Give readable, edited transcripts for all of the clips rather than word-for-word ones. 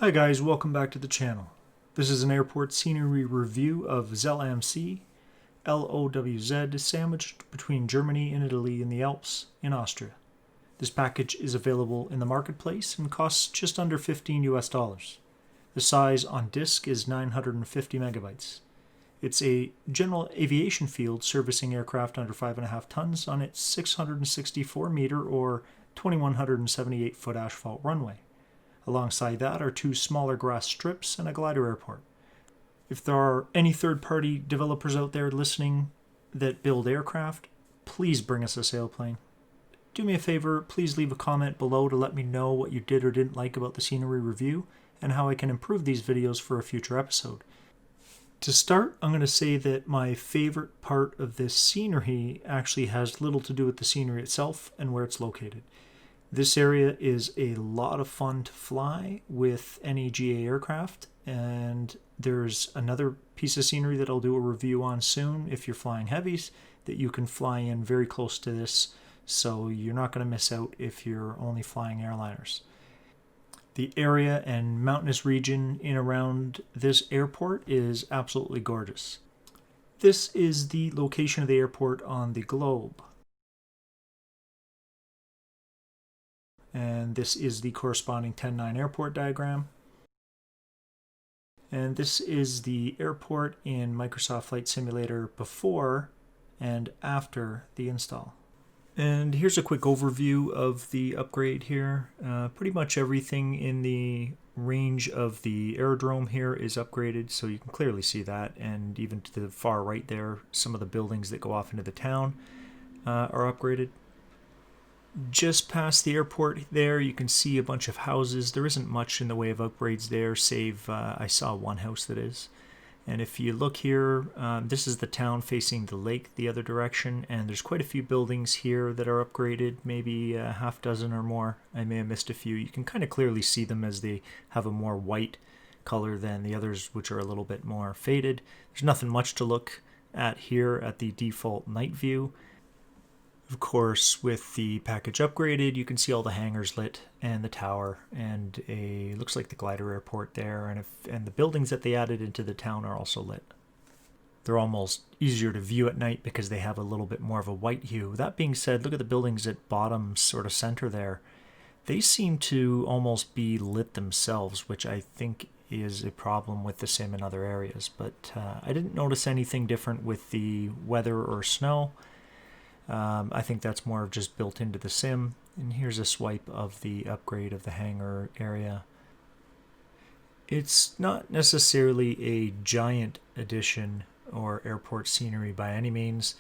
Hi guys, welcome back to the channel. This is an airport scenery review of Zell Am See, LOWZ, sandwiched between Germany and Italy in the Alps in Austria. This package is available in the marketplace and costs just under $15 US. The size on disk is 950 megabytes. It's a general aviation field servicing aircraft under 5.5 tons on its 664 meter or 2,178 foot asphalt runway. Alongside that are two smaller grass strips and a glider airport. If there are any third-party developers out there listening that build aircraft, please bring us a sailplane. Do me a favor, please leave a comment below to let me know what you did or didn't like about the scenery review and how I can improve these videos for a future episode. To start, I'm going to say that my favorite part of this scenery actually has little to do with the scenery itself and where it's located. This area is a lot of fun to fly with any GA aircraft, and there's another piece of scenery that I'll do a review on soon if you're flying heavies that you can fly in very close to this, so you're not going to miss out if you're only flying airliners. The area and mountainous region in around this airport is absolutely gorgeous. This is the location of the airport on the globe. And this is the corresponding 10.9 airport diagram. And this is the airport in Microsoft Flight Simulator before and after the install. And here's a quick overview of the upgrade here. Pretty much everything in the range of the aerodrome here is upgraded, so you can clearly see that. And even to the far right there, some of the buildings that go off into the town are upgraded. Just past the airport there, you can see a bunch of houses. There isn't much in the way of upgrades there, save I saw one house that is. And if you look here, this is the town facing the lake the other direction, and there's quite a few buildings here that are upgraded, maybe a half dozen or more. I may have missed a few. You can kind of clearly see them as they have a more white color than the others, which are a little bit more faded. There's nothing much to look at here at the default night view. Of course, with the package upgraded, you can see all the hangars lit and the tower and looks like the glider airport there, and the buildings that they added into the town are also lit. They're almost easier to view at night because they have a little bit more of a white hue. That being said, look at the buildings at bottom sort of center there. They seem to almost be lit themselves, which I think is a problem with the sim in other areas. But I didn't notice anything different with the weather or snow. I think that's more of just built into the sim. And here's a swipe of the upgrade of the hangar area. It's not necessarily a giant addition or airport scenery by any means,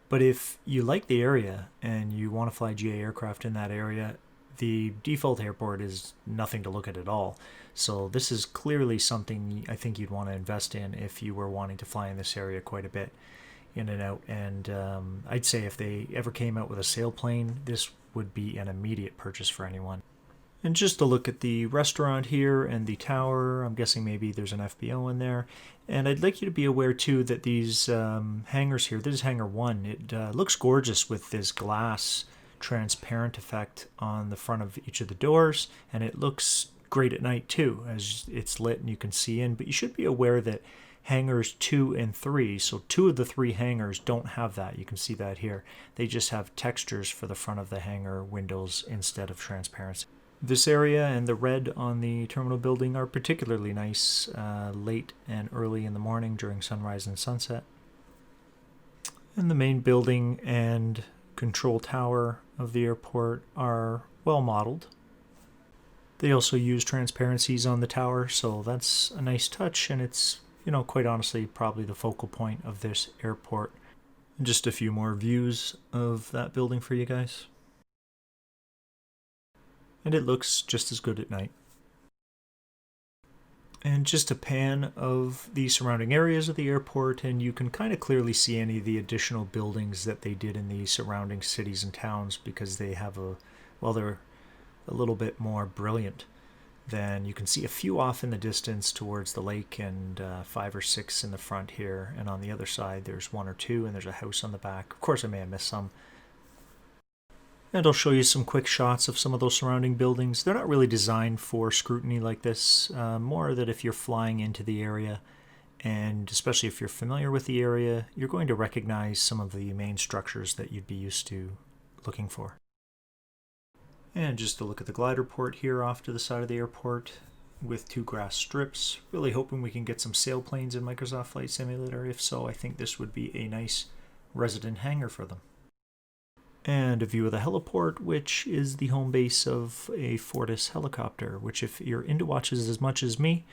but if you like the area and you want to fly GA aircraft in that area, the default airport is nothing to look at all. So this is clearly something I think you'd want to invest in if you were wanting to fly in this area quite a bit. In and out, and I'd say if they ever came out with a sailplane, this would be an immediate purchase for anyone. And just to look at the restaurant here and the tower, I'm guessing maybe there's an FBO in there. And I'd like you to be aware too that these hangars here, this is hangar 1, it looks gorgeous with this glass transparent effect on the front of each of the doors, and it looks great at night too as it's lit and you can see in. But you should be aware that hangars 2 and 3, so 2 of the 3 hangars don't have that. You can see that here. They just have textures for the front of the hangar windows instead of transparency. This area and the red on the terminal building are particularly nice late and early in the morning during sunrise and sunset. And the main building and control tower of the airport are well modeled. They also use transparencies on the tower, so that's a nice touch, and it's, you know, quite honestly, probably the focal point of this airport. Just a few more views of that building for you guys. And it looks just as good at night. And just a pan of the surrounding areas of the airport, and you can kind of clearly see any of the additional buildings that they did in the surrounding cities and towns, because they have they're a little bit more brilliant. Then you can see a few off in the distance towards the lake, and 5 or 6 in the front here, and on the other side there's 1 or 2, and there's a house on the back. Of course I may have missed some. And I'll show you some quick shots of some of those surrounding buildings. They're not really designed for scrutiny like this, more that if you're flying into the area, and especially if you're familiar with the area, you're going to recognize some of the main structures that you'd be used to looking for. And just to look at the glider port here off to the side of the airport with 2 grass strips. Really hoping we can get some sailplanes in Microsoft Flight Simulator. If so, I think this would be a nice resident hangar for them. And a view of the heliport, which is the home base of a Fortis helicopter, which if you're into watches as much as me,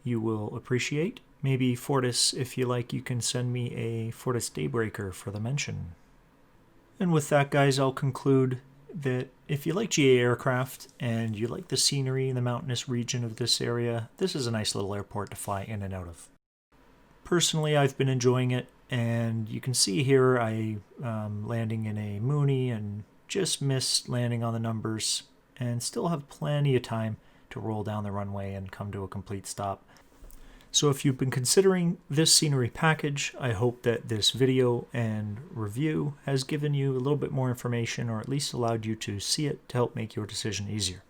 you will appreciate. Maybe Fortis, if you like, you can send me a Fortis Daybreaker for the mention. And with that, guys, I'll conclude that if you like GA aircraft and you like the scenery in the mountainous region of this area, this is a nice little airport to fly in and out of. Personally, I've been enjoying it, and you can see here I landing in a Mooney and just missed landing on the numbers and still have plenty of time to roll down the runway and come to a complete stop. So if you've been considering this scenery package, I hope that this video and review has given you a little bit more information, or at least allowed you to see it to help make your decision easier.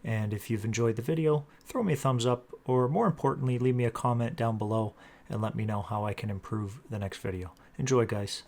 And if you've enjoyed the video, throw me a thumbs up, or more importantly, leave me a comment down below and let me know how I can improve the next video. Enjoy, guys.